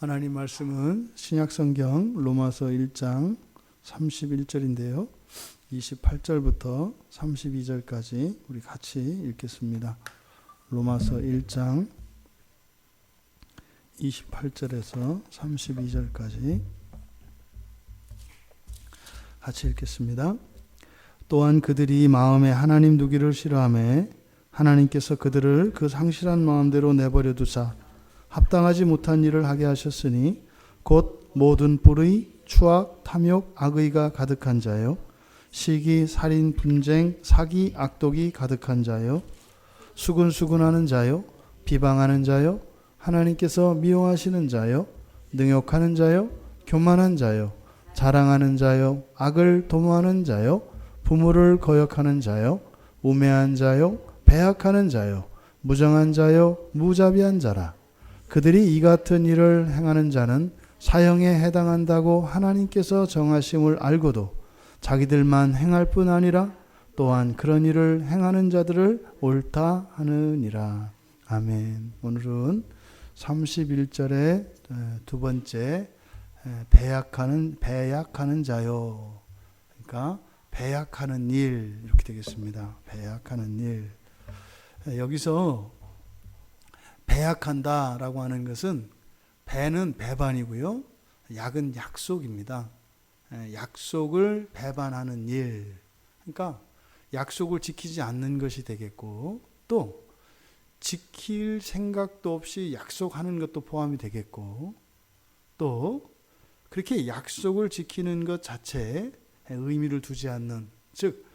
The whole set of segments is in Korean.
하나님 말씀은 신약성경 로마서 1장 31절인데요. 28절부터 32절까지 우리 같이 읽겠습니다. 로마서 1장 28절에서 32절까지 같이 읽겠습니다. 또한 그들이 마음에 하나님 두기를 싫어하며 하나님께서 그들을 그 상실한 마음대로 내버려 두사 합당하지 못한 일을 하게 하셨으니 곧 모든 불의, 추악, 탐욕, 악의가 가득한 자요 시기, 살인, 분쟁, 사기, 악독이 가득한 자요 수근수근하는 자요 비방하는 자요 하나님께서 미워하시는 자요 능욕하는 자요 교만한 자요 자랑하는 자요 악을 도모하는 자요 부모를 거역하는 자요 우매한 자요 배약하는 자요 무정한 자요 무자비한 자라. 그들이 이 같은 일을 행하는 자는 사형에 해당한다고 하나님께서 정하심을 알고도 자기들만 행할 뿐 아니라 또한 그런 일을 행하는 자들을 옳다 하느니라. 아멘. 오늘은 31절의 두 번째 배약하는 자요. 그러니까 배약하는 일 이렇게 되겠습니다. 배약하는 일. 여기서 배약한다라고 하는 것은 배는 배반이고요. 약은 약속입니다. 약속을 배반하는 일. 그러니까 약속을 지키지 않는 것이 되겠고 또 지킬 생각도 없이 약속하는 것도 포함이 되겠고 또 그렇게 약속을 지키는 것 자체에 의미를 두지 않는, 즉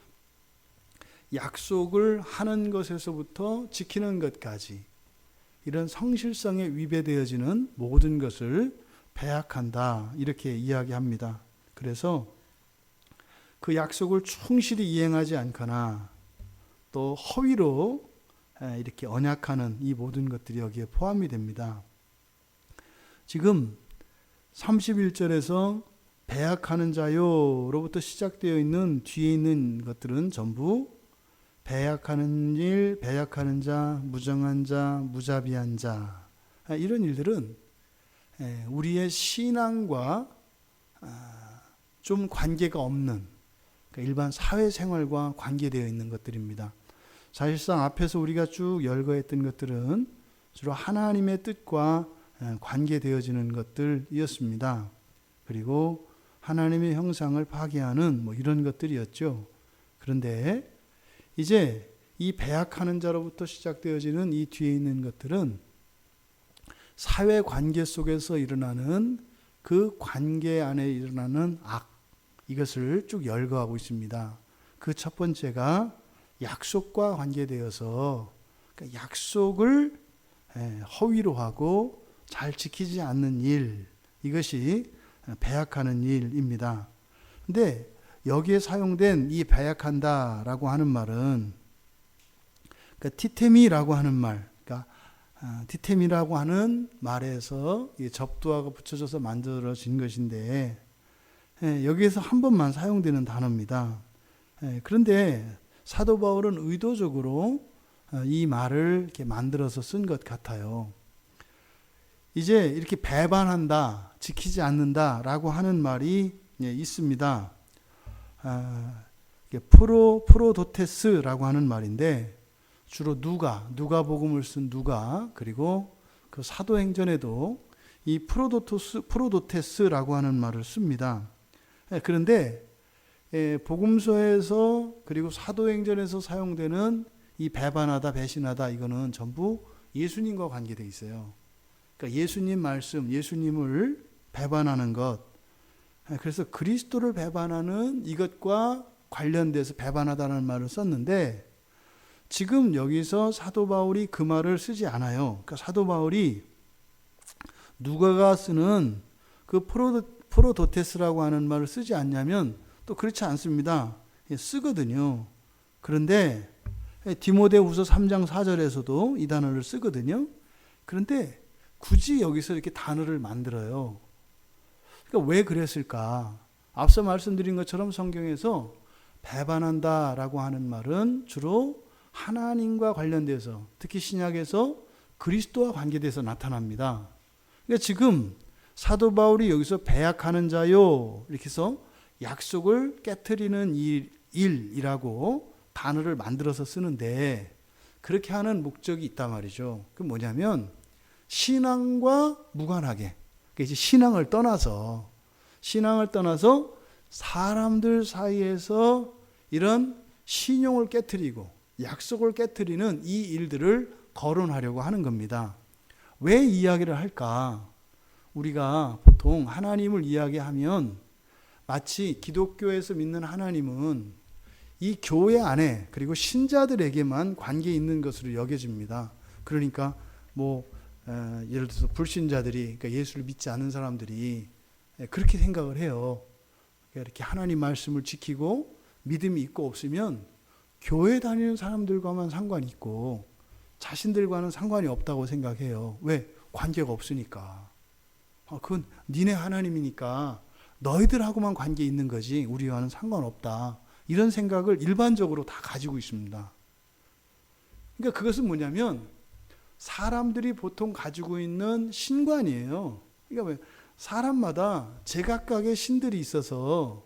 약속을 하는 것에서부터 지키는 것까지 이런 성실성에 위배되어지는 모든 것을 배약한다 이렇게 이야기합니다. 그래서 그 약속을 충실히 이행하지 않거나 또 허위로 이렇게 언약하는 이 모든 것들이 여기에 포함이 됩니다. 지금 31절에서 배약하는 자요로부터 시작되어 있는 뒤에 있는 것들은 전부 배약하는 일, 배약하는 자, 무정한 자, 무자비한 자, 이런 일들은 우리의 신앙과 좀 관계가 없는 일반 사회생활과 관계되어 있는 것들입니다. 사실상 앞에서 우리가 쭉 열거했던 것들은 주로 하나님의 뜻과 관계되어지는 것들이었습니다. 그리고 하나님의 형상을 파괴하는 이런 것들이었죠. 그런데 이제 이 배약하는 자로부터 시작되어지는 이 뒤에 있는 것들은 사회 관계 속에서 일어나는 그 관계 안에 일어나는 악, 이것을 쭉 열거하고 있습니다. 그 첫 번째가 약속과 관계되어서 약속을 허위로 하고 잘 지키지 않는 일, 이것이 배약하는 일입니다. 근데 여기에 사용된 이 배약한다라고 하는 말은 티테미라고 하는 말, 티테미라고 하는 말에서 접두하고 붙여져서 만들어진 것인데 여기에서 한 번만 사용되는 단어입니다. 그런데 사도 바울은 의도적으로 이 말을 이렇게 만들어서 쓴 것 같아요. 이제 이렇게 배반한다, 지키지 않는다라고 하는 말이 있습니다. 프로도테스라고 하는 말인데 주로 누가복음을 쓴 누가, 그리고 그 사도행전에도 이 프로도테스라고 하는 말을 씁니다. 그런데 복음서에서 그리고 사도행전에서 사용되는 이 배반하다, 배신하다, 이거는 전부 예수님과 관계되어 있어요. 그러니까 예수님 말씀, 예수님을 배반하는 것, 그래서 그리스도를 배반하는 이것과 관련돼서 배반하다는 말을 썼는데 지금 여기서 사도 바울이 그 말을 쓰지 않아요. 그러니까 사도 바울이 누가가 쓰는 그 프로도테스라고 하는 말을 쓰지 않냐면 또 그렇지 않습니다. 쓰거든요. 그런데 디모데후서 3장 4절에서도 이 단어를 쓰거든요. 그런데 굳이 여기서 이렇게 단어를 만들어요. 그러니까 왜 그랬을까? 앞서 말씀드린 것처럼 성경에서 배반한다라고 하는 말은 주로 하나님과 관련돼서, 특히 신약에서 그리스도와 관계돼서 나타납니다. 그러니까 지금 사도 바울이 여기서 배약하는 자요 이렇게 해서 약속을 깨트리는 일이라고 단어를 만들어서 쓰는데, 그렇게 하는 목적이 있단 말이죠. 그 뭐냐면 신앙과 무관하게, 이제 신앙을 떠나서 사람들 사이에서 이런 신용을 깨트리고 약속을 깨트리는 이 일들을 거론하려고 하는 겁니다. 왜 이야기를 할까? 우리가 보통 하나님을 이야기하면 마치 기독교에서 믿는 하나님은 이 교회 안에 그리고 신자들에게만 관계 있는 것으로 여겨집니다. 그러니까 예를 들어서 불신자들이, 그러니까 예수를 믿지 않는 사람들이 그렇게 생각을 해요. 이렇게 하나님 말씀을 지키고 믿음이 있고 없으면 교회 다니는 사람들과만 상관이 있고 자신들과는 상관이 없다고 생각해요. 왜? 관계가 없으니까. 그건 니네 하나님이니까 너희들하고만 관계 있는 거지 우리와는 상관없다. 이런 생각을 일반적으로 다 가지고 있습니다. 그러니까 그것은 뭐냐면 사람들이 보통 가지고 있는 신관이에요. 그러니까 사람마다 제각각의 신들이 있어서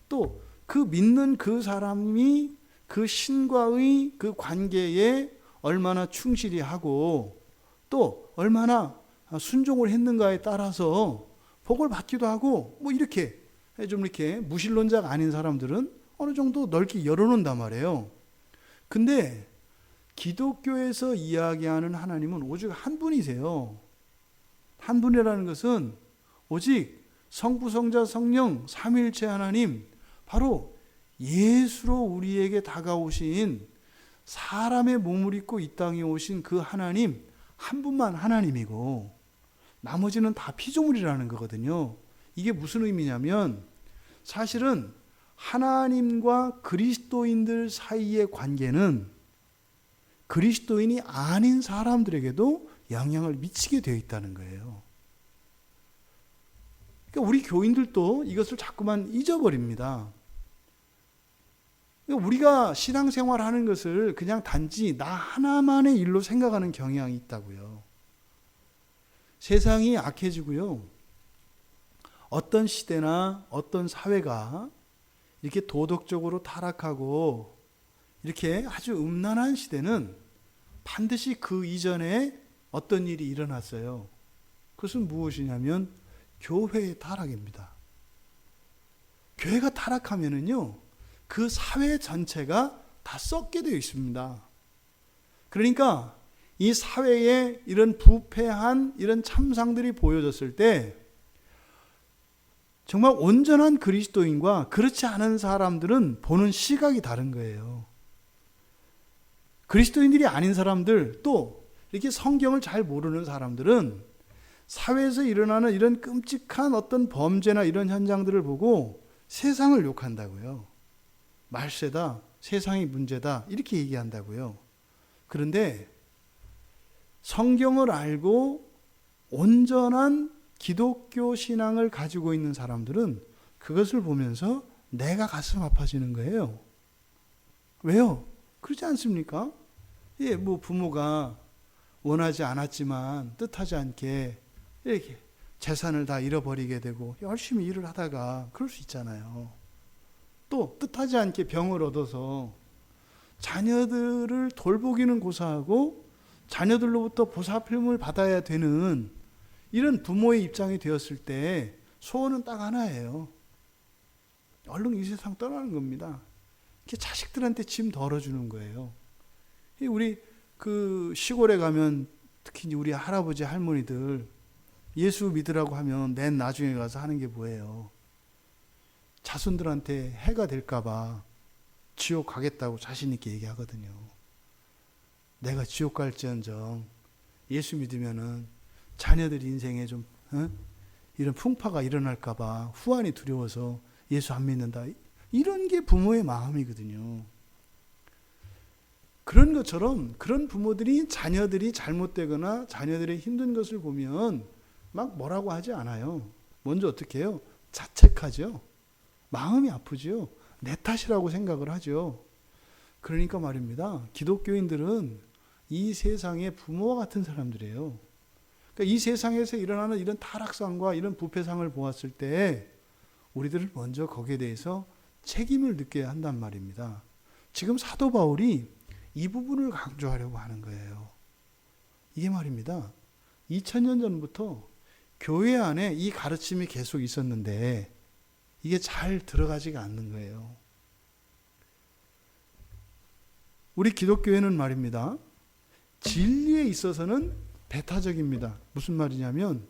또 그 믿는 그 사람이 그 신과의 그 관계에 얼마나 충실히 하고 또 얼마나 순종을 했는가에 따라서 복을 받기도 하고 이렇게 좀 이렇게 무신론자가 아닌 사람들은 어느 정도 넓게 열어놓는단 말이에요. 근데 기독교에서 이야기하는 하나님은 오직 한 분이세요. 한 분이라는 것은 오직 성부, 성자, 성령 삼위일체 하나님, 바로 예수로 우리에게 다가오신 사람의 몸을 입고 이 땅에 오신 그 하나님 한 분만 하나님이고 나머지는 다 피조물이라는 거거든요. 이게 무슨 의미냐면 사실은 하나님과 그리스도인들 사이의 관계는 그리스도인이 아닌 사람들에게도 영향을 미치게 되어 있다는 거예요. 그러니까 우리 교인들도 이것을 자꾸만 잊어버립니다. 그러니까 우리가 신앙생활 하는 것을 그냥 단지 나 하나만의 일로 생각하는 경향이 있다고요. 세상이 악해지고요. 어떤 시대나 어떤 사회가 이렇게 도덕적으로 타락하고 이렇게 아주 음란한 시대는 반드시 그 이전에 어떤 일이 일어났어요. 그것은 무엇이냐면 교회의 타락입니다. 교회가 타락하면은요, 그 사회 전체가 다 썩게 되어 있습니다. 그러니까 이 사회에 이런 부패한 이런 참상들이 보여졌을 때 정말 온전한 그리스도인과 그렇지 않은 사람들은 보는 시각이 다른 거예요. 그리스도인들이 아닌 사람들, 또 이렇게 성경을 잘 모르는 사람들은 사회에서 일어나는 이런 끔찍한 어떤 범죄나 이런 현장들을 보고 세상을 욕한다고요. 말세다, 세상이 문제다, 이렇게 얘기한다고요. 그런데 성경을 알고 온전한 기독교 신앙을 가지고 있는 사람들은 그것을 보면서 내가 가슴 아파지는 거예요. 왜요? 그렇지 않습니까? 부모가 원하지 않았지만 뜻하지 않게 이렇게 재산을 다 잃어버리게 되고 열심히 일을 하다가 그럴 수 있잖아요. 또 뜻하지 않게 병을 얻어서 자녀들을 돌보기는 고사하고 자녀들로부터 보살핌을 받아야 되는 이런 부모의 입장이 되었을 때 소원은 딱 하나예요. 얼른 이 세상 떠나는 겁니다. 이렇게 자식들한테 짐 덜어주는 거예요. 우리 그 시골에 가면 특히 우리 할아버지 할머니들 예수 믿으라고 하면 맨 나중에 가서 하는 게 뭐예요? 자손들한테 해가 될까봐 지옥 가겠다고 자신 있게 얘기하거든요. 내가 지옥 갈지언정 예수 믿으면은 자녀들 인생에 좀 이런 풍파가 일어날까봐 후환이 두려워서 예수 안 믿는다. 이런 게 부모의 마음이거든요. 그런 것처럼 그런 부모들이 자녀들이 잘못되거나 자녀들의 힘든 것을 보면 막 뭐라고 하지 않아요. 먼저 어떻게 해요? 자책하죠. 마음이 아프죠. 내 탓이라고 생각을 하죠. 그러니까 말입니다. 기독교인들은 이 세상의 부모와 같은 사람들이에요. 그러니까 이 세상에서 일어나는 이런 타락상과 이런 부패상을 보았을 때 우리들은 먼저 거기에 대해서 책임을 느껴야 한단 말입니다. 지금 사도 바울이 이 부분을 강조하려고 하는 거예요. 이게 말입니다. 2000년 전부터 교회 안에 이 가르침이 계속 있었는데 이게 잘 들어가지가 않는 거예요. 우리 기독교회는 말입니다. 진리에 있어서는 배타적입니다. 무슨 말이냐면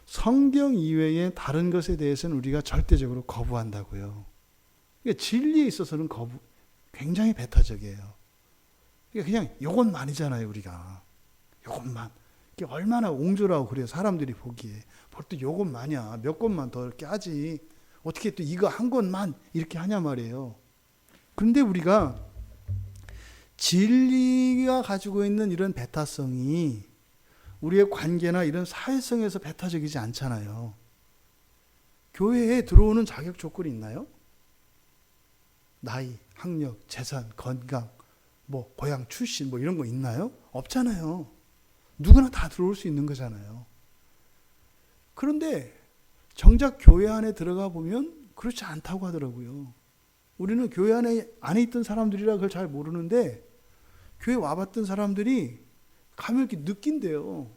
성경 이외의 다른 것에 대해서는 우리가 절대적으로 거부한다고요. 그러니까 진리에 있어서는 굉장히 배타적이에요. 그러니까 그냥 요것만이잖아요, 우리가. 요것만. 이게 얼마나 옹졸하고 그래요, 사람들이 보기에. 벌써 요것만이야. 몇 것만 더 이렇게 하지. 어떻게 또 이거 한 것만 이렇게 하냐 말이에요. 그런데 우리가 진리가 가지고 있는 이런 배타성이 우리의 관계나 이런 사회성에서 배타적이지 않잖아요. 교회에 들어오는 자격 조건이 있나요? 나이, 학력, 재산, 건강, 뭐 고향 출신 뭐 이런 거 있나요? 없잖아요. 누구나 다 들어올 수 있는 거잖아요. 그런데 정작 교회 안에 들어가 보면 그렇지 않다고 하더라고요. 우리는 교회 안에 있던 사람들이라 그걸 잘 모르는데 교회 와봤던 사람들이 가면 이렇게 느낀대요.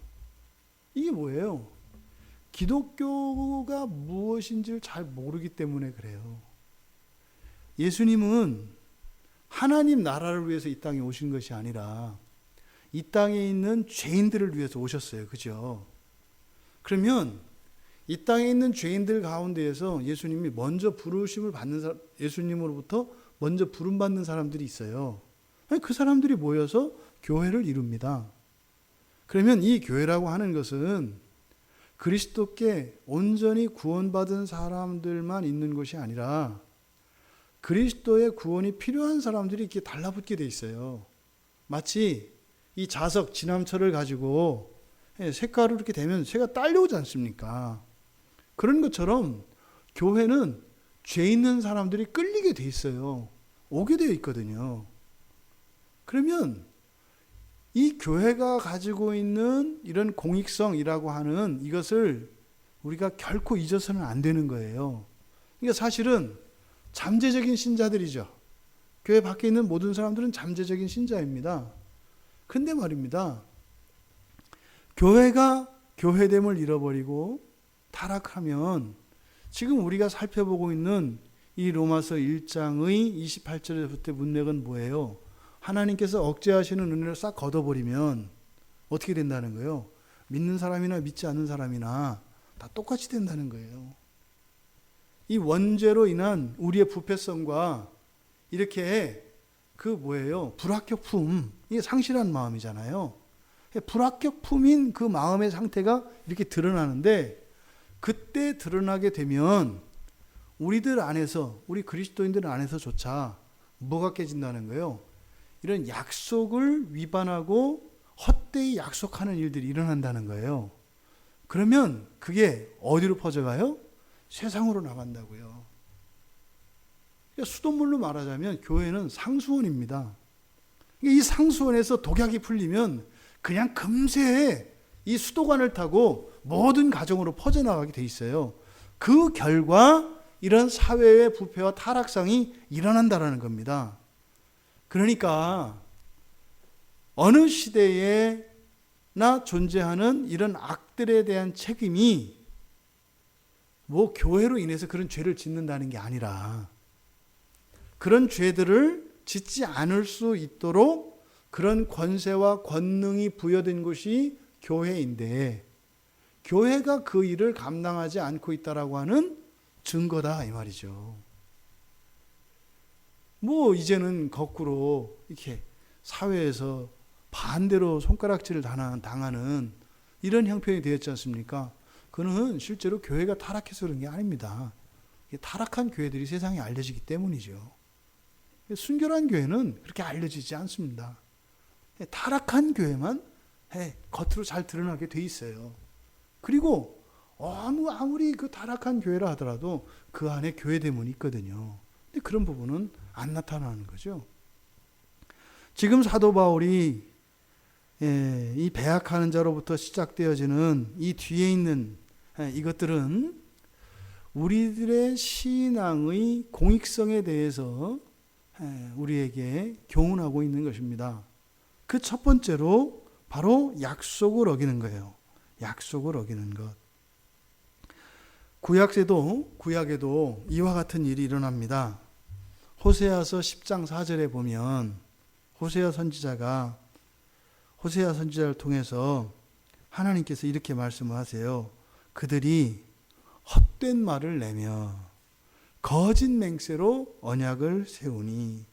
이게 뭐예요? 기독교가 무엇인지를 잘 모르기 때문에 그래요. 예수님은 하나님 나라를 위해서 이 땅에 오신 것이 아니라 이 땅에 있는 죄인들을 위해서 오셨어요. 그죠? 그러면 이 땅에 있는 죄인들 가운데에서 예수님이 먼저 부르심을 받는 사람, 예수님으로부터 먼저 부름받는 사람들이 있어요. 그 사람들이 모여서 교회를 이룹니다. 그러면 이 교회라고 하는 것은 그리스도께 온전히 구원받은 사람들만 있는 것이 아니라 그리스도의 구원이 필요한 사람들이 이렇게 달라붙게 돼 있어요. 마치 이 자석, 진함철을 가지고 색깔을 이렇게 대면 새가 딸려오지 않습니까? 그런 것처럼 교회는 죄 있는 사람들이 끌리게 돼 있어요. 오게 되어 있거든요. 그러면 이 교회가 가지고 있는 이런 공익성이라고 하는 이것을 우리가 결코 잊어서는 안 되는 거예요. 그러니까 사실은 잠재적인 신자들이죠. 교회 밖에 있는 모든 사람들은 잠재적인 신자입니다. 근데 말입니다. 교회가 교회됨을 잃어버리고 타락하면 지금 우리가 살펴보고 있는 이 로마서 1장의 28절부터 문맥은 뭐예요? 하나님께서 억제하시는 은혜를 싹 걷어버리면 어떻게 된다는 거예요? 믿는 사람이나 믿지 않는 사람이나 다 똑같이 된다는 거예요. 이 원죄로 인한 우리의 부패성과 이렇게 그 뭐예요? 불합격품, 이게 상실한 마음이잖아요. 불합격품인 그 마음의 상태가 이렇게 드러나는데 그때 드러나게 되면 우리들 안에서, 우리 그리스도인들 안에서조차 뭐가 깨진다는 거예요? 이런 약속을 위반하고 헛되이 약속하는 일들이 일어난다는 거예요. 그러면 그게 어디로 퍼져가요? 세상으로 나간다고요. 그러니까 수돗물로 말하자면 교회는 상수원입니다. 이 상수원에서 독약이 풀리면 그냥 금세 이 수도관을 타고 모든 가정으로 퍼져나가게 돼 있어요. 그 결과 이런 사회의 부패와 타락상이 일어난다는 겁니다. 그러니까 어느 시대에나 존재하는 이런 악들에 대한 책임이 뭐 교회로 인해서 그런 죄를 짓는다는 게 아니라 그런 죄들을 짓지 않을 수 있도록 그런 권세와 권능이 부여된 곳이 교회인데 교회가 그 일을 감당하지 않고 있다라고 하는 증거다 이 말이죠. 뭐 이제는 거꾸로 이렇게 사회에서 반대로 손가락질을 당하는 이런 형편이 되었지 않습니까? 그는 실제로 교회가 타락해서 그런 게 아닙니다. 타락한 교회들이 세상에 알려지기 때문이죠. 순결한 교회는 그렇게 알려지지 않습니다. 타락한 교회만 겉으로 잘 드러나게 돼 있어요. 그리고 아무리 그 타락한 교회라 하더라도 그 안에 교회 대문이 있거든요. 근데 그런 부분은 안 나타나는 거죠. 지금 사도 바울이 이 배약하는 자로부터 시작되어지는 이 뒤에 있는 이것들은 우리들의 신앙의 공익성에 대해서 우리에게 교훈하고 있는 것입니다. 그 첫 번째로 바로 약속을 어기는 거예요. 약속을 어기는 것. 구약에도 이와 같은 일이 일어납니다. 호세아서 10장 4절에 보면 호세아 선지자를 통해서 하나님께서 이렇게 말씀을 하세요. 그들이 헛된 말을 내며 거짓 맹세로 언약을 세우니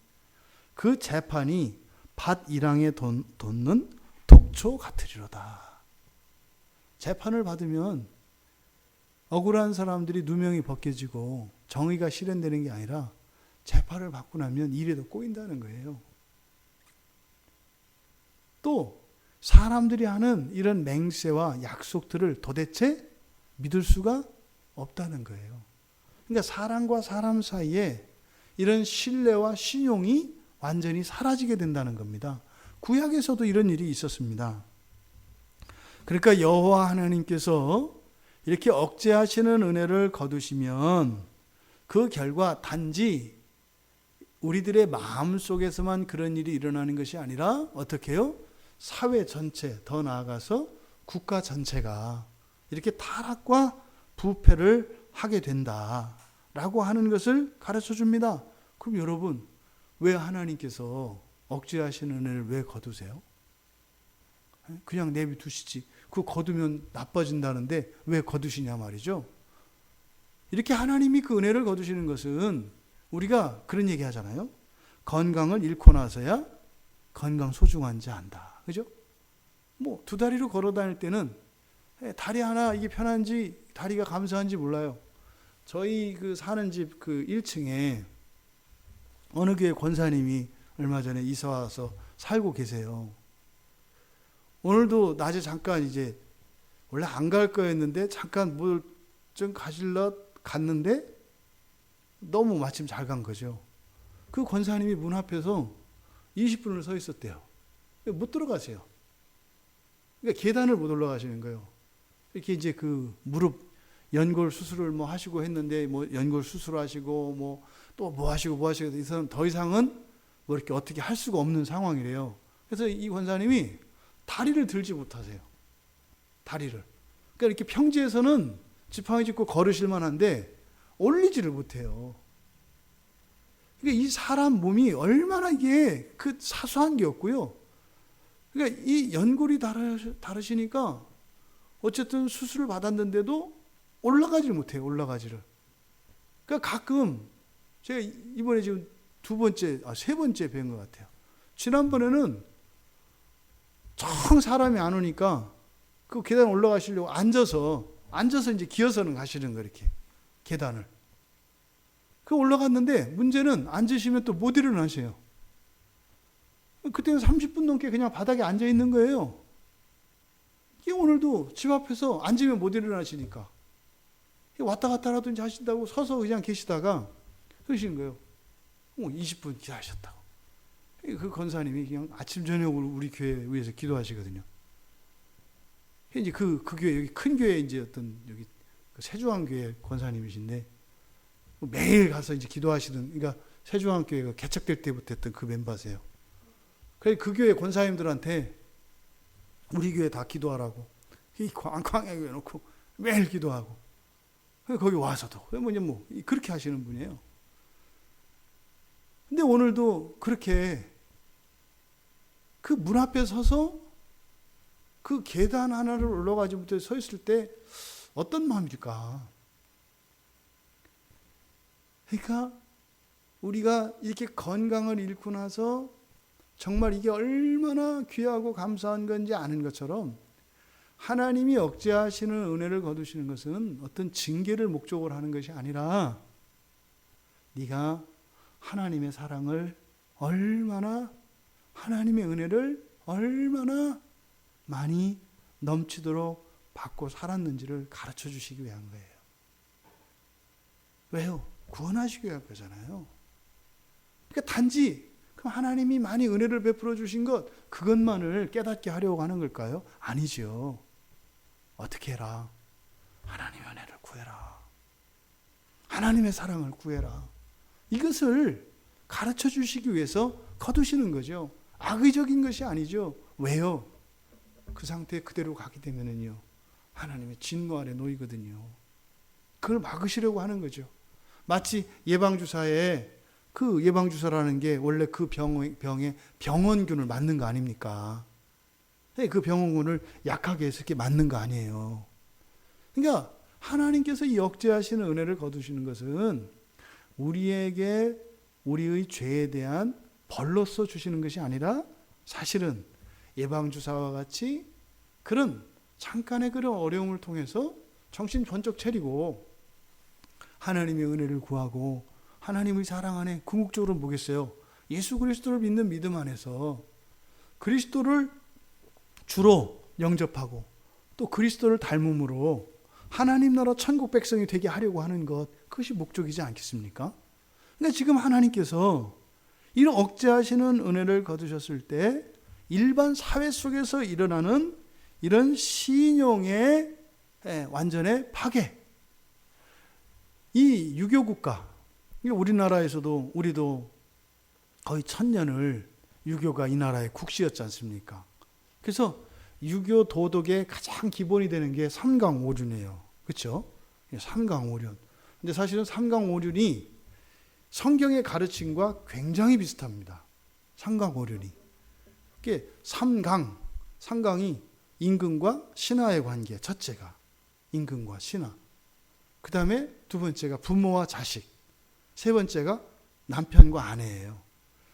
그 재판이 밭 일항에 돋는 독초 같으리로다. 재판을 받으면 억울한 사람들이 누명이 벗겨지고 정의가 실현되는 게 아니라 재판을 받고 나면 일에도 꼬인다는 거예요. 또 사람들이 하는 이런 맹세와 약속들을 도대체 믿을 수가 없다는 거예요. 그러니까 사람과 사람 사이에 이런 신뢰와 신용이 완전히 사라지게 된다는 겁니다. 구약에서도 이런 일이 있었습니다. 그러니까 여호와 하나님께서 이렇게 억제하시는 은혜를 거두시면 그 결과 단지 우리들의 마음속에서만 그런 일이 일어나는 것이 아니라 어떻게 해요? 사회 전체, 더 나아가서 국가 전체가 이렇게 타락과 부패를 하게 된다라고 하는 것을 가르쳐 줍니다. 그럼 여러분, 왜 하나님께서 억제하시는 은혜를 왜 거두세요? 그냥 내비두시지. 그거 거두면 나빠진다는데 왜 거두시냐 말이죠. 이렇게 하나님이 그 은혜를 거두시는 것은 우리가 그런 얘기 하잖아요. 건강을 잃고 나서야 건강 소중한지 안다. 그죠? 뭐 두 다리로 걸어 다닐 때는 다리 하나 이게 편한지 다리가 감사한지 몰라요. 저희 그 사는 집 그 1층에 어느 교회 권사님이 얼마 전에 이사 와서 살고 계세요. 오늘도 낮에 잠깐 이제 원래 안 갈 거였는데 잠깐 뭘 좀 가실러 갔는데 너무 마침 잘 간 거죠. 그 권사님이 문 앞에서 20분을 서 있었대요. 못 들어가세요. 그러니까 계단을 못 올라가시는 거예요. 이렇게 이제 그 무릎 연골 수술을 뭐 하시고 했는데 뭐 연골 수술하시고 뭐 또 뭐 하시고 이 사람 더 이상은 뭐 이렇게 어떻게 할 수가 없는 상황이래요. 그래서 이 권사님이 다리를 들지 못하세요. 다리를. 그러니까 이렇게 평지에서는 지팡이 짚고 걸으실 만한데 올리지를 못해요. 그러니까 이 사람 몸이 얼마나 이게 그 사소한 게 없고요. 그러니까 이 연골이 다르시니까 어쨌든 수술을 받았는데도 올라가지를 못해요. 올라가지를. 그러니까 가끔 제가 이번에 지금 세 번째 뵌 것 같아요. 지난번에는 정 사람이 안 오니까 그 계단 올라가시려고 앉아서 이제 기어서는 가시는 거 이렇게 계단을. 그 올라갔는데 문제는 앉으시면 또 못 일어나세요. 그때는 30분 넘게 그냥 바닥에 앉아 있는 거예요. 이게 오늘도 집 앞에서 앉으면 못 일어나시니까 왔다 갔다 하든지 하신다고 서서 그냥 계시다가 그러시는 거예요. 20분 기다리셨다고. 그 권사님이 그냥 아침 저녁으로 우리 교회 위해서 기도하시거든요. 이제 그 교회 여기 큰 교회 이제 어떤 여기 세주왕 교회 권사님이신데 매일 가서 이제 기도하시는, 그러니까 세주왕 교회가 개척될 때부터 했던 그 멤버세요. 그래서 그 교회 권사님들한테 우리 교회 다 기도하라고 이 광야에 놓고 매일 기도하고 거기 와서도 뭐 그렇게 하시는 분이에요. 근데 오늘도 그렇게 그 문 앞에 서서 그 계단 하나를 올라가지 못해 서 있을 때 어떤 마음일까? 그러니까 우리가 이렇게 건강을 잃고 나서 정말 이게 얼마나 귀하고 감사한 건지 아는 것처럼 하나님이 억제하시는 은혜를 거두시는 것은 어떤 징계를 목적으로 하는 것이 아니라 네가 하나님의 사랑을 얼마나, 하나님의 은혜를 얼마나 많이 넘치도록 받고 살았는지를 가르쳐 주시기 위한 거예요. 왜요? 구원하시기 위한 거잖아요. 그러니까 단지 그럼 하나님이 많이 은혜를 베풀어 주신 것, 그것만을 깨닫게 하려고 하는 걸까요? 아니죠. 어떻게 해라? 하나님의 은혜를 구해라. 하나님의 사랑을 구해라. 이것을 가르쳐 주시기 위해서 거두시는 거죠. 악의적인 것이 아니죠. 왜요? 그 상태에 그대로 가게 되면은요, 하나님의 진노 아래 놓이거든요. 그걸 막으시려고 하는 거죠. 마치 예방주사에, 그 예방주사라는 게 원래 그 병에 병원균을 맞는 거 아닙니까? 그 병원균을 약하게 해서 이렇게 맞는 거 아니에요. 그러니까 하나님께서 이 억제하시는 은혜를 거두시는 것은 우리에게 우리의 죄에 대한 벌로서 주시는 것이 아니라, 사실은 예방주사와 같이 그런 잠깐의 그런 어려움을 통해서 정신 번쩍 차리고 하나님의 은혜를 구하고 하나님의 사랑 안에, 궁극적으로 뭐겠어요? 예수 그리스도를 믿는 믿음 안에서 그리스도를 주로 영접하고 또 그리스도를 닮음으로 하나님 나라 천국 백성이 되게 하려고 하는 것, 그것이 목적이지 않겠습니까? 근데 지금 하나님께서 이런 억제하시는 은혜를 거두셨을 때 일반 사회 속에서 일어나는 이런 신용의 완전의 파괴, 이 유교국가, 우리나라에서도 우리도 거의 1000년을 유교가 이 나라의 국시였지 않습니까? 그래서 유교 도덕의 가장 기본이 되는 게 삼강오륜이에요. 그렇죠? 삼강오륜. 근데 사실은 삼강오륜이 성경의 가르침과 굉장히 비슷합니다. 삼강오륜이. 그게 삼강이 임금과 신하의 관계, 첫째가 임금과 신하. 그 다음에 두 번째가 부모와 자식. 세 번째가 남편과 아내예요.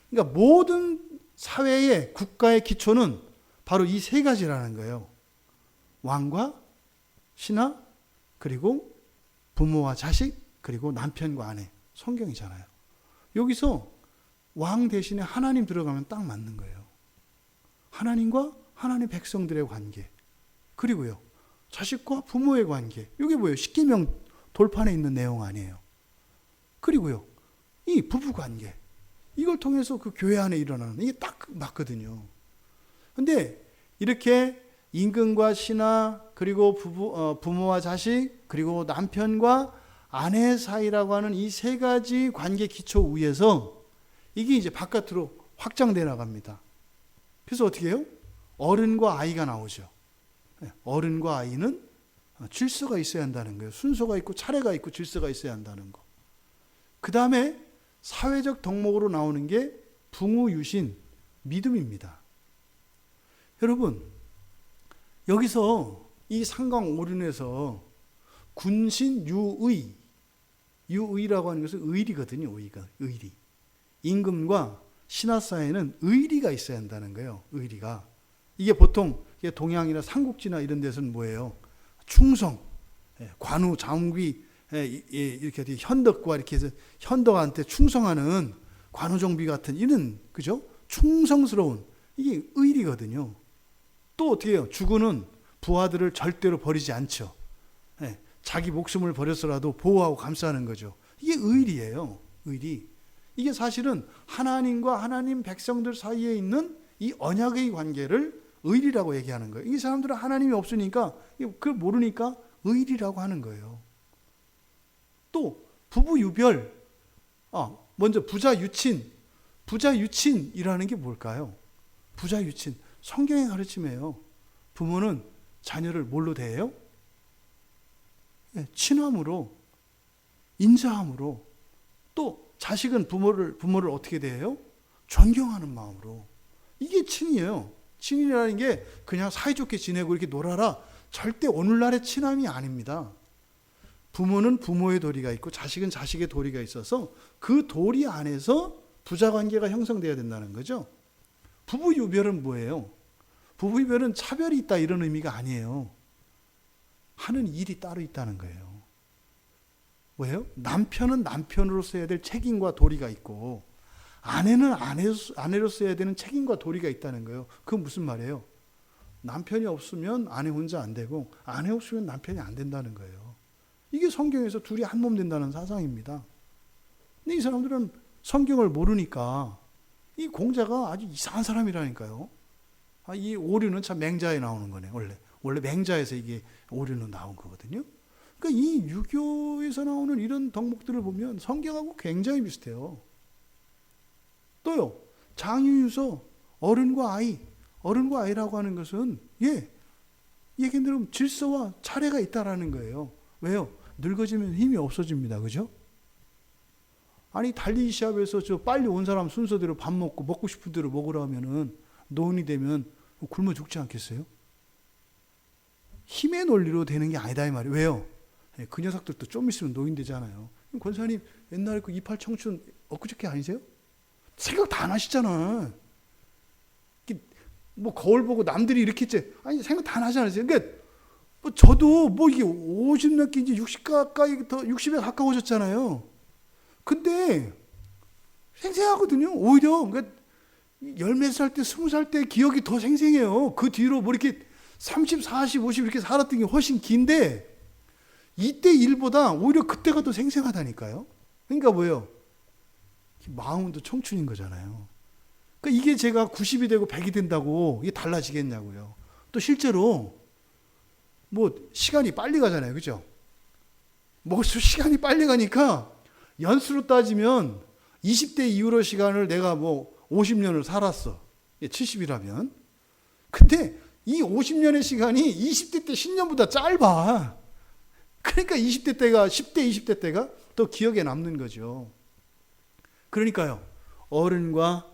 그러니까 모든 사회의, 국가의 기초는 바로 이 세 가지라는 거예요. 왕과 신하, 그리고 부모와 자식, 그리고 남편과 아내. 성경이잖아요. 여기서 왕 대신에 하나님 들어가면 딱 맞는 거예요. 하나님과 하나님 백성들의 관계, 그리고요 자식과 부모의 관계. 이게 뭐예요? 십계명 돌판에 있는 내용 아니에요. 그리고요 이 부부 관계, 이걸 통해서 그 교회 안에 일어나는, 이게 딱 맞거든요. 근데 이렇게 임금과 신하, 그리고 부모와 자식, 그리고 남편과 아내 사이라고 하는 이 세 가지 관계 기초 위에서 이게 이제 바깥으로 확장돼 나갑니다. 그래서 어떻게 해요? 어른과 아이가 나오죠. 어른과 아이는 질서가 있어야 한다는 거예요. 순서가 있고 차례가 있고 질서가 있어야 한다는 거. 그 다음에 사회적 덕목으로 나오는 게 붕우유신, 믿음입니다. 여러분, 여기서 이 삼강오륜에서 군신유의, 유의라고 하는 것은 의리거든요. 의리. 임금과 신하 사이에는 의리가 있어야 한다는 거예요. 의리가. 이게 보통 동양이나 삼국지나 이런 데서는 뭐예요? 충성, 관우, 장귀, 이렇게 현덕과 이렇게 해서 현덕한테 충성하는 관우정비 같은 이런, 그죠? 충성스러운, 이게 의리거든요. 또 어떻게 해요? 주군은 부하들을 절대로 버리지 않죠. 자기 목숨을 버려서라도 보호하고 감싸는 거죠. 이게 의리예요. 의리. 이게 사실은 하나님과 하나님 백성들 사이에 있는 이 언약의 관계를 의리라고 얘기하는 거예요. 이 사람들은 하나님이 없으니까, 그걸 모르니까 의리라고 하는 거예요. 또 부부 유별, 먼저 부자 유친. 부자 유친이라는 게 뭘까요? 부자 유친, 성경의 가르침이에요. 부모는 자녀를 뭘로 대해요? 친함으로, 인자함으로. 또 자식은 부모를 어떻게 대해요? 존경하는 마음으로. 이게 친이에요. 친이라는 게 그냥 사이좋게 지내고 이렇게 놀아라, 절대 오늘날의 친함이 아닙니다. 부모는 부모의 도리가 있고 자식은 자식의 도리가 있어서 그 도리 안에서 부자관계가 형성돼야 된다는 거죠. 부부유별은 뭐예요? 부부유별은 차별이 있다 이런 의미가 아니에요. 하는 일이 따로 있다는 거예요. 왜요? 남편은 남편으로서 해야 될 책임과 도리가 있고 아내는 아내로서 해야 되는 책임과 도리가 있다는 거예요. 그건 무슨 말이에요? 남편이 없으면 아내 혼자 안 되고 아내 없으면 남편이 안 된다는 거예요. 이게 성경에서 둘이 한 몸 된다는 사상입니다. 근데 이 사람들은 성경을 모르니까 이 공자가 아주 이상한 사람이라니까요. 이 오류는 참 맹자에 나오는 거네. 원래 맹자에서 이게 오류는 나온 거거든요. 그러니까 이 유교에서 나오는 이런 덕목들을 보면 성경하고 굉장히 비슷해요. 또요, 장유유서 어른과 아이라고 하는 것은 얘기 들으면 질서와 차례가 있다라는 거예요. 왜요? 늙어지면 힘이 없어집니다. 그죠? 아니 달리기 시합에서 저 빨리 온 사람 순서대로 밥 먹고 싶은 대로 먹으라 하면은 노인이 되면 굶어 죽지 않겠어요? 힘의 논리로 되는 게 아니다 이 말이에요. 왜요? 그 녀석들도 좀 있으면 노인 되잖아요. 권사님 옛날에 그 이팔 청춘 엊그저께 아니세요? 생각 다 안 하시잖아. 뭐 거울 보고 남들이 이렇게 했지. 아니 생각 다 나지 않으세요? 그러니까 뭐 저도 뭐 이게 50 몇 개 이제 60 가까이 더 60에 가까워졌잖아요. 근데 생생하거든요. 오히려 그러니까 10몇 살 때 20살 때 기억이 더 생생해요. 그 뒤로 뭐 이렇게 30, 40, 50 이렇게 살았던 게 훨씬 긴데 이때 일보다 오히려 그때가 더 생생하다니까요. 그러니까 뭐예요? 마음도 청춘인 거잖아요. 그러니까 이게 제가 90이 되고 100이 된다고 이게 달라지겠냐고요. 또 실제로 뭐 시간이 빨리 가잖아요. 그죠? 뭐 시간이 빨리 가니까 연수로 따지면 20대 이후로 시간을 내가 뭐 50년을 살았어. 70이라면. 근데 이 50년의 시간이 20대 때 10년보다 짧아. 그러니까 20대 때가 10대 20대 때가 더 기억에 남는 거죠. 그러니까요. 어른과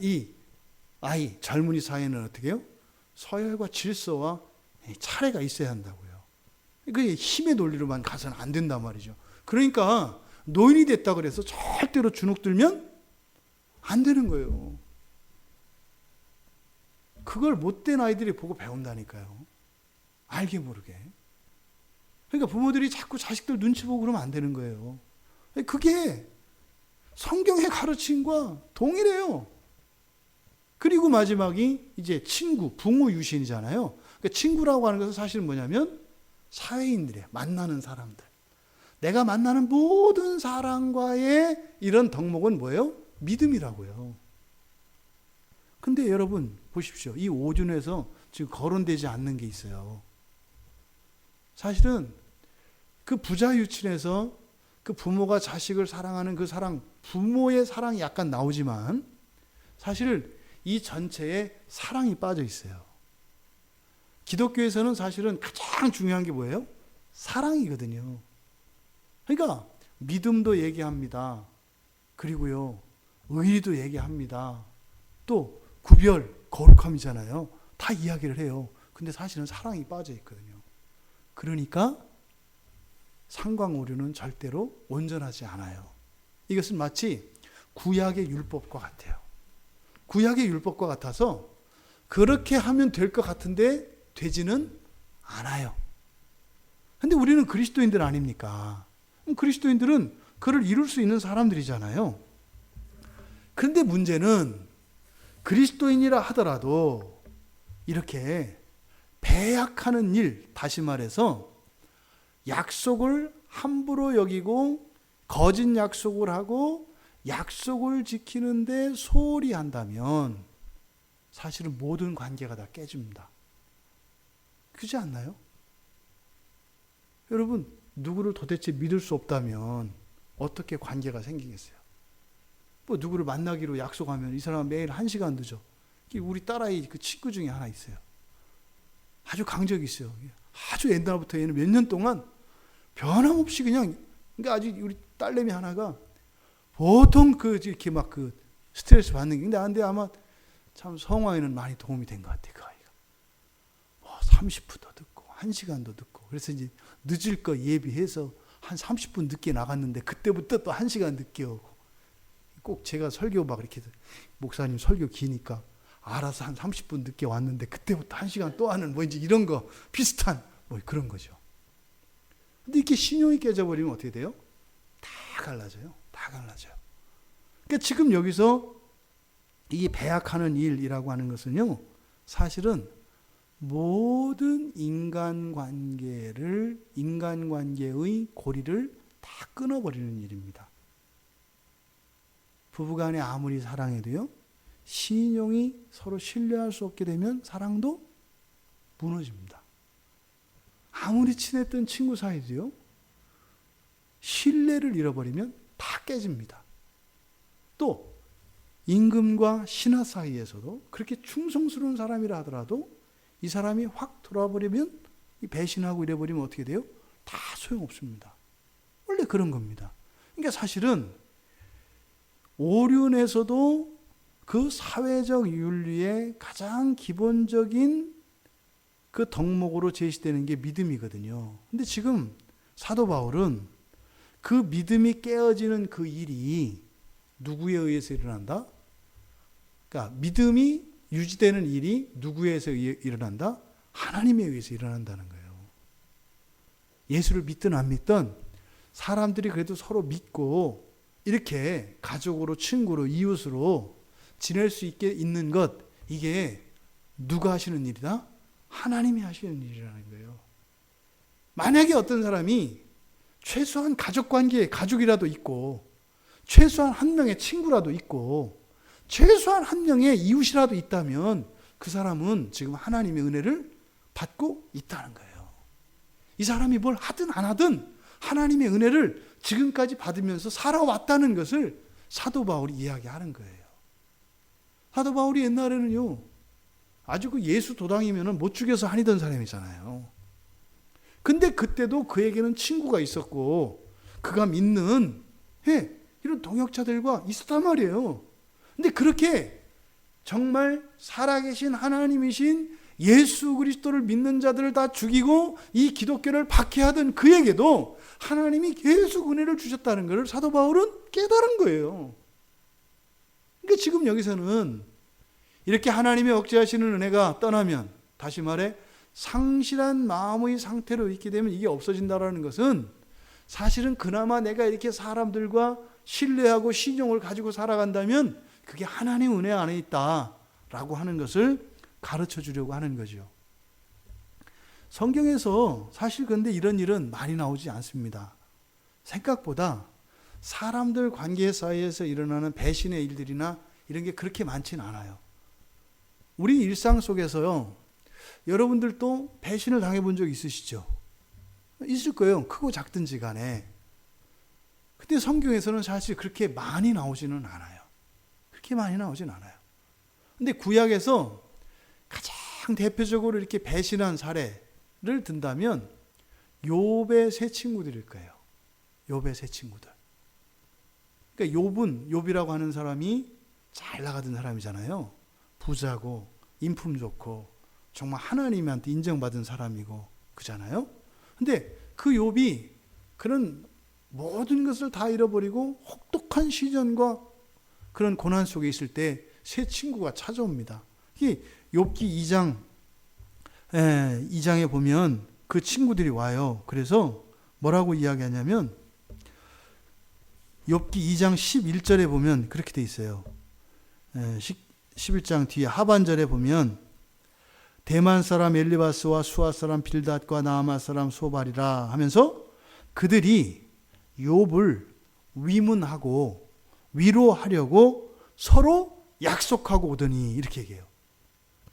이 아이, 젊은이 사이에는 어떻게 해요? 서열과 질서와 차례가 있어야 한다고요. 그게 힘의 논리로만 가서는 안 된단 말이죠. 그러니까 노인이 됐다 그래서 절대로 주눅 들면 안 되는 거예요. 그걸 못된 아이들이 보고 배운다니까요. 알게 모르게. 그러니까 부모들이 자꾸 자식들 눈치 보고 그러면 안 되는 거예요. 그게 성경의 가르침과 동일해요. 그리고 마지막이 이제 친구, 부모 유신이잖아요. 그러니까 친구라고 하는 것은 사실은 뭐냐면 사회인들이에요. 만나는 사람들. 내가 만나는 모든 사람과의 이런 덕목은 뭐예요? 믿음이라고요. 근데 여러분 보십시오. 이 오준에서 지금 거론되지 않는 게 있어요. 사실은 그 부자 유친에서 그 부모가 자식을 사랑하는 그 사랑, 부모의 사랑이 약간 나오지만 사실 이 전체에 사랑이 빠져 있어요. 기독교에서는 사실은 가장 중요한 게 뭐예요? 사랑이거든요. 그러니까 믿음도 얘기합니다. 그리고요, 의리도 얘기합니다. 또 구별, 거룩함이잖아요. 다 이야기를 해요. 근데 사실은 사랑이 빠져 있거든요. 그러니까 상광오류는 절대로 온전하지 않아요. 이것은 마치 구약의 율법과 같아요. 구약의 율법과 같아서 그렇게 하면 될 것 같은데 되지는 않아요. 근데 우리는 그리스도인들 아닙니까? 그리스도인들은 그를 이룰 수 있는 사람들이잖아요. 그런데 문제는 그리스도인이라 하더라도 이렇게 배약하는 일, 다시 말해서 약속을 함부로 여기고 거짓 약속을 하고 약속을 지키는데 소홀히 한다면 사실은 모든 관계가 다 깨집니다. 그렇지 않나요? 여러분, 누구를 도대체 믿을 수 없다면 어떻게 관계가 생기겠어요? 뭐 누구를 만나기로 약속하면 이 사람은 매일 1시간 늦어. 우리 딸아이 그 친구 중에 하나 있어요. 아주 강적이 있어요. 아주 옛날부터 얘는 몇 년 동안 변함없이 그러니까 아주 우리 딸내미 하나가 보통 이렇게 막 스트레스 받는 게 근데 아마 참 성화에는 많이 도움이 된 것 같아요. 그 아이가. 뭐 30분도 듣고 1시간도 듣고 그래서 이제 늦을 거 예비해서 한 30분 늦게 나갔는데 그때부터 또 1시간 늦게 오고 꼭 제가 설교 막 이렇게 목사님 설교 기니까 알아서 한 30분 늦게 왔는데 그때부터 1시간 또 하는 뭐 이제 이런 거 비슷한 뭐 그런 거죠. 근데 이렇게 신용이 깨져버리면 어떻게 돼요? 다 갈라져요. 다 갈라져요. 그러니까 지금 여기서 이 배약하는 일이라고 하는 것은요, 사실은 모든 인간관계의 고리를 다 끊어버리는 일입니다. 부부간에 아무리 사랑해도요, 신용이 서로 신뢰할 수 없게 되면 사랑도 무너집니다. 아무리 친했던 친구 사이도요, 신뢰를 잃어버리면 다 깨집니다. 또 임금과 신하 사이에서도 그렇게 충성스러운 사람이라 하더라도 이 사람이 확 돌아버리면, 배신하고 이래버리면 어떻게 돼요? 다 소용없습니다. 원래 그런 겁니다. 그러니까 사실은 오륜에서도 그 사회적 윤리의 가장 기본적인 그 덕목으로 제시되는 게 믿음이거든요. 근데 지금 사도 바울은 그 믿음이 깨어지는 그 일이 누구에 의해서 일어난다? 그러니까 믿음이 유지되는 일이 누구에 의해서 일어난다? 하나님에 의해서 일어난다는 거예요. 예수를 믿든 안 믿든 사람들이 그래도 서로 믿고 이렇게 가족으로, 친구로, 이웃으로 지낼 수 있게 있는 것, 이게 누가 하시는 일이다? 하나님이 하시는 일이라는 거예요. 만약에 어떤 사람이 최소한 가족관계에 가족이라도 있고, 최소한 한 명의 친구라도 있고, 최소한 한 명의 이웃이라도 있다면 그 사람은 지금 하나님의 은혜를 받고 있다는 거예요. 이 사람이 뭘 하든 안 하든 하나님의 은혜를 지금까지 받으면서 살아왔다는 것을 사도 바울이 이야기하는 거예요. 사도 바울이 옛날에는요, 아주 그 예수 도당이면 못 죽여서 한이던 사람이잖아요. 근데 그때도 그에게는 친구가 있었고 그가 믿는 이런 동역자들과 있었단 말이에요. 근데 그렇게 정말 살아계신 하나님이신 예수 그리스도를 믿는 자들을 다 죽이고 이 기독교를 박해하던 그에게도 하나님이 계속 은혜를 주셨다는 것을 사도 바울은 깨달은 거예요. 그러니까 지금 여기서는 이렇게 하나님의 억제하시는 은혜가 떠나면, 다시 말해 상실한 마음의 상태로 있게 되면 이게 없어진다는 것은, 사실은 그나마 내가 이렇게 사람들과 신뢰하고 신용을 가지고 살아간다면 그게 하나님의 은혜 안에 있다라고 하는 것을 가르쳐 주려고 하는 거죠. 성경에서 사실 근데 이런 일은 많이 나오지 않습니다. 생각보다 사람들 관계 사이에서 일어나는 배신의 일들이나 이런 게 그렇게 많지는 않아요. 우리 일상 속에서요, 여러분들도 배신을 당해본 적 있으시죠? 있을 거예요. 크고 작든지 간에. 근데 성경에서는 사실 그렇게 많이 나오지는 않아요. 그렇게 많이 나오진 않아요. 근데 구약에서 가장 대표적으로 이렇게 배신한 사례를 든다면 욥의 세 친구들일 거예요. 욥의 세 친구들. 그러니까 욥이라고 하는 사람이 잘 나가던 사람이잖아요. 부자고 인품 좋고 정말 하나님한테 인정받은 사람이고 그잖아요. 근데 그 욥이 그런 모든 것을 다 잃어버리고 혹독한 시련과 그런 고난 속에 있을 때 세 친구가 찾아옵니다. 이 욥기 2장에 보면 그 친구들이 와요. 그래서 뭐라고 이야기하냐면 욥기 2장 11절에 보면 그렇게 돼 있어요. 11장 뒤에 하반절에 보면 대만 사람 엘리바스와 수아 사람 빌닷과 나아마 사람 소발이라 하면서 그들이 욥을 위문하고 위로하려고 서로 약속하고 오더니 이렇게 얘기해요.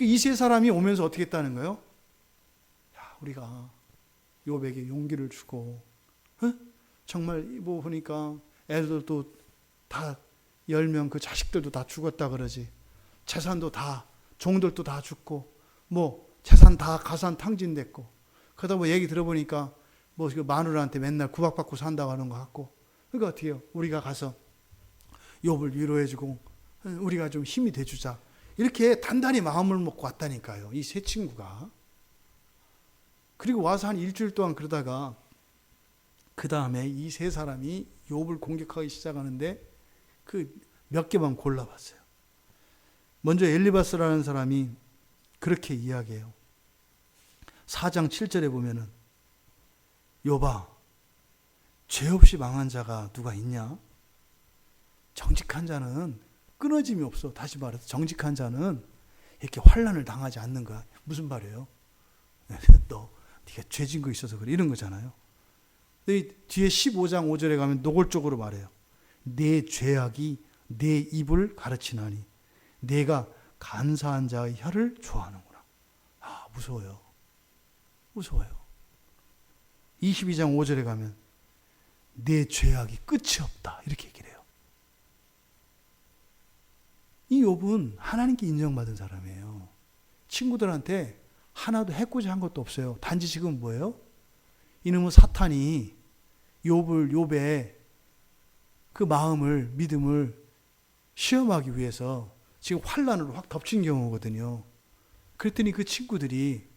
이 세 사람이 오면서 어떻게 했다는 거예요? 야, 우리가 욥에게 용기를 주고 정말 뭐 보니까 애들도 다 10명 그 자식들도 다 죽었다 그러지. 재산도 다 종들도 다 죽고 뭐 재산 다 가산 탕진됐고 그러다 뭐 얘기 들어보니까 뭐 그 마누라한테 맨날 구박받고 산다고 하는 것 같고 그러니까 어떻게 해요? 우리가 가서 욥을 위로해주고 우리가 좀 힘이 돼주자 이렇게 단단히 마음을 먹고 왔다니까요. 이 세 친구가. 그리고 와서 한 일주일 동안 그러다가 그 다음에 이 세 사람이 욥을 공격하기 시작하는데 그 몇 개만 골라봤어요. 먼저 엘리바스라는 사람이 그렇게 이야기해요. 4장 7절에 보면은 욥아, 죄 없이 망한 자가 누가 있냐? 정직한 자는 끊어짐이 없어. 다시 말해서 정직한 자는 이렇게 환난을 당하지 않는 거야. 무슨 말이에요? 네가 죄진 거 있어서 그래. 이런 거잖아요. 근데 뒤에 15장 5절에 가면 노골적으로 말해요. 내 죄악이 내 입을 가르치나니 내가 간사한 자의 혀를 좋아하는구나. 아, 무서워요. 무서워요. 22장 5절에 가면 내 죄악이 끝이 없다 이렇게 얘기를 해요. 이 욥은 하나님께 인정받은 사람이에요. 친구들한테 하나도 해코지 한 것도 없어요. 단지 지금 뭐예요? 이놈의 사탄이 욥의 그 마음을, 믿음을 시험하기 위해서 지금 환난으로 확 덮친 경우거든요. 그랬더니 그 친구들이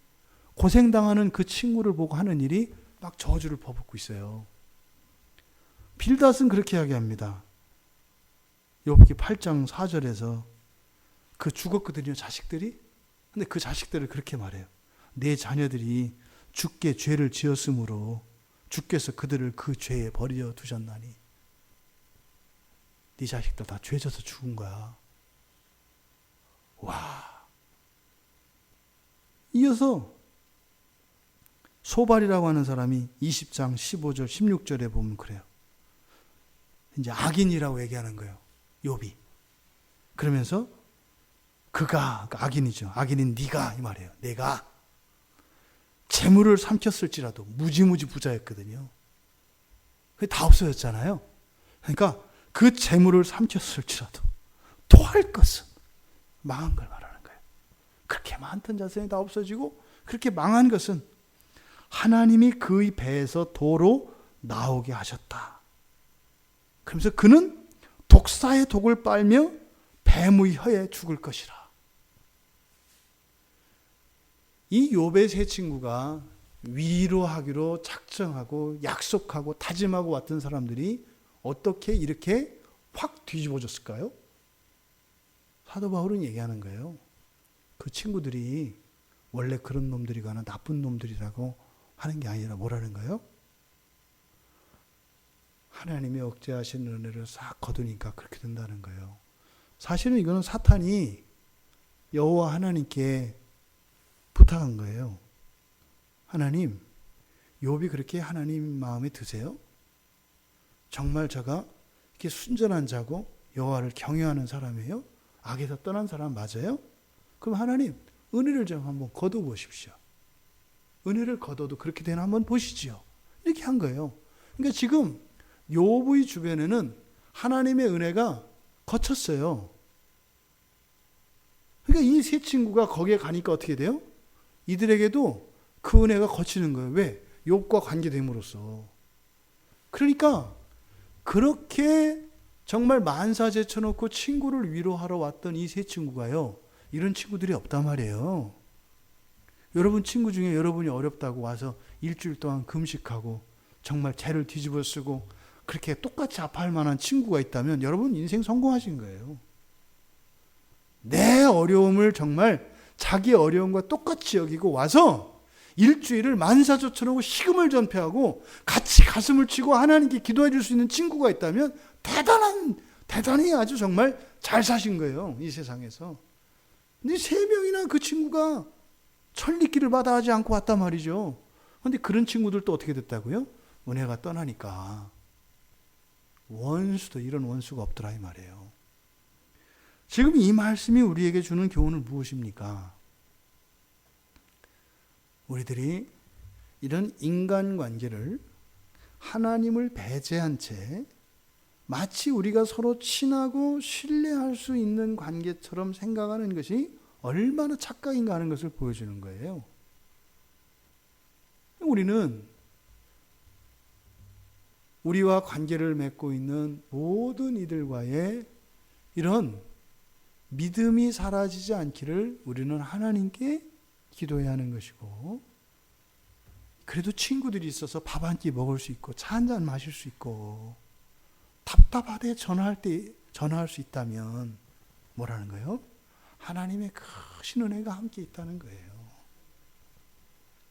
고생당하는 그 친구를 보고 하는 일이 막 저주를 퍼붓고 있어요. 빌닷은 그렇게 이야기합니다. 욥기 8장 4절에서 그 죽었거든요, 자식들이. 근데 그 자식들을 그렇게 말해요. 내 자녀들이 주께 죄를 지었으므로 주께서 그들을 그 죄에 버려 두셨나니. 네 자식들 다 죄 져서 죽은 거야. 와. 이어서 소발이라고 하는 사람이 20장 15절 16절에 보면 그래요. 이제 악인이라고 얘기하는 거예요. 욥이. 그러면서 그가 악인이죠. 악인인 네가 이 말이에요. 내가 재물을 삼켰을지라도 무지무지 부자였거든요. 그게 다 없어졌잖아요. 그러니까 그 재물을 삼켰을지라도 토할 것은 망한 걸 말하는 거예요. 그렇게 많던 자산이 다 없어지고 그렇게 망한 것은 하나님이 그의 배에서 도로 나오게 하셨다. 그러면서 그는 독사의 독을 빨며 뱀의 혀에 죽을 것이라. 이 욥의 세 친구가 위로하기로 작정하고 약속하고 다짐하고 왔던 사람들이 어떻게 이렇게 확 뒤집어졌을까요? 사도 바울은 얘기하는 거예요. 그 친구들이 원래 그런 놈들이거나 나쁜 놈들이라고 하는 게 아니라 뭐라는 거예요? 하나님의 억제하신 은혜를 싹 거두니까 그렇게 된다는 거예요. 사실은 이거는 사탄이 여호와 하나님께 부탁한 거예요. 하나님, 욥이 그렇게 하나님 마음에 드세요? 정말 저가 이렇게 순전한 자고 여호와를 경외하는 사람이에요? 악에서 떠난 사람 맞아요? 그럼 하나님, 은혜를 좀 한번 거둬 보십시오. 은혜를 거둬도 그렇게 되나 한번 보시지요. 이렇게 한 거예요. 그러니까 지금 욥의 주변에는 하나님의 은혜가 거쳤어요. 그러니까 이 세 친구가 거기에 가니까 어떻게 돼요? 이들에게도 그 은혜가 거치는 거예요. 왜? 욥과 관계됨으로써. 그러니까 그렇게 정말 만사 제쳐놓고 친구를 위로하러 왔던 이 세 친구가요. 이런 친구들이 없단 말이에요. 여러분 친구 중에 여러분이 어렵다고 와서 일주일 동안 금식하고 정말 죄를 뒤집어 쓰고 그렇게 똑같이 아파할 만한 친구가 있다면 여러분 인생 성공하신 거예요. 내 어려움을 정말 자기 어려움과 똑같이 여기고 와서 일주일을 만사조천하고 식음을 전폐하고 같이 가슴을 치고 하나님께 기도해 줄 수 있는 친구가 있다면 대단히 아주 정말 잘 사신 거예요. 이 세상에서. 근데 3명이나 그 친구가 천리길을 마다하지 않고 왔단 말이죠. 그런데 그런 친구들도 어떻게 됐다고요? 은혜가 떠나니까 원수도 이런 원수가 없더라 이 말이에요. 지금 이 말씀이 우리에게 주는 교훈은 무엇입니까? 우리들이 이런 인간관계를 하나님을 배제한 채 마치 우리가 서로 친하고 신뢰할 수 있는 관계처럼 생각하는 것이 얼마나 착각인가 하는 것을 보여주는 거예요. 우리는 우리와 관계를 맺고 있는 모든 이들과의 이런 믿음이 사라지지 않기를 우리는 하나님께 기도해야 하는 것이고, 그래도 친구들이 있어서 밥 한 끼 먹을 수 있고 차 한 잔 마실 수 있고 답답하대 전화할 수 있다면 뭐라는 거예요? 하나님의 크신 은혜가 함께 있다는 거예요.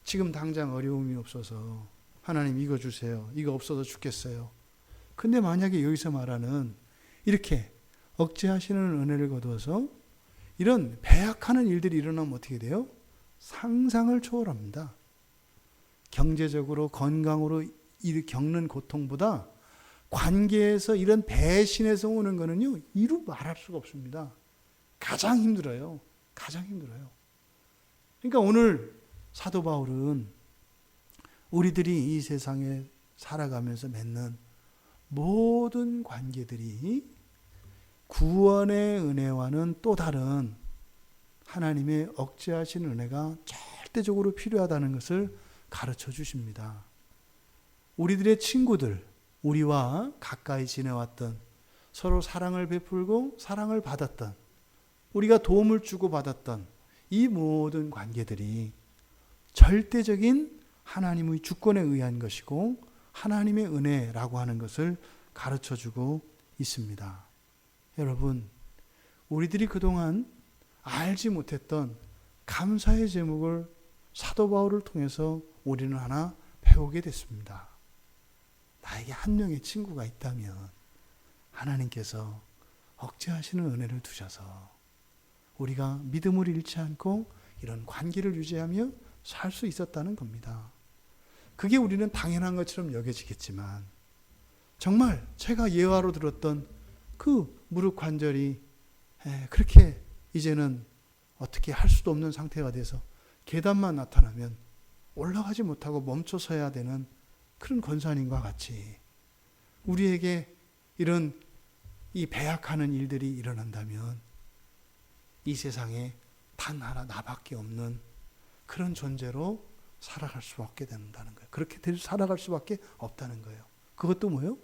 지금 당장 어려움이 없어서 하나님 이거 주세요. 이거 없어서 죽겠어요. 근데 만약에 여기서 말하는 이렇게 억제하시는 은혜를 거두어서 이런 배약하는 일들이 일어나면 어떻게 돼요? 상상을 초월합니다. 경제적으로 건강으로 겪는 고통보다 관계에서 이런 배신에서 오는 거는요, 이루 말할 수가 없습니다. 가장 힘들어요. 가장 힘들어요. 그러니까 오늘 사도 바울은 우리들이 이 세상에 살아가면서 맺는 모든 관계들이 구원의 은혜와는 또 다른 하나님의 억제하신 은혜가 절대적으로 필요하다는 것을 가르쳐 주십니다. 우리들의 친구들, 우리와 가까이 지내왔던, 서로 사랑을 베풀고 사랑을 받았던, 우리가 도움을 주고 받았던 이 모든 관계들이 절대적인 하나님의 주권에 의한 것이고 하나님의 은혜라고 하는 것을 가르쳐주고 있습니다. 여러분, 우리들이 그동안 알지 못했던 감사의 제목을 사도 바울을 통해서 우리는 하나 배우게 됐습니다. 나에게 한 명의 친구가 있다면 하나님께서 억제하시는 은혜를 두셔서 우리가 믿음을 잃지 않고 이런 관계를 유지하며 살 수 있었다는 겁니다. 그게 우리는 당연한 것처럼 여겨지겠지만 정말 제가 예화로 들었던 그 무릎 관절이 그렇게 이제는 어떻게 할 수도 없는 상태가 돼서 계단만 나타나면 올라가지 못하고 멈춰 서야 되는 그런 권사님과 같이 우리에게 이런 이 배약하는 일들이 일어난다면 이 세상에 단 하나 나밖에 없는 그런 존재로 살아갈 수밖에 된다는 거예요. 그렇게 살아갈 수밖에 없다는 거예요. 그것도 뭐예요?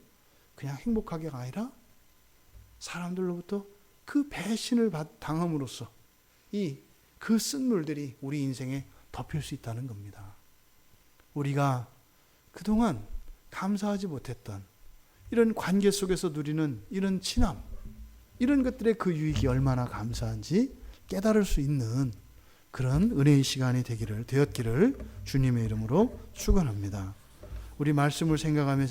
그냥 행복하게가 아니라 사람들로부터 그 배신을 당함으로써 그 쓴물들이 우리 인생에 덮일 수 있다는 겁니다. 우리가 그동안 감사하지 못했던 이런 관계 속에서 누리는 이런 친함, 이런 것들의 그 유익이 얼마나 감사한지 깨달을 수 있는 그런 은혜의 시간이 되었기를 주님의 이름으로 축원합니다. 우리 말씀을 생각하며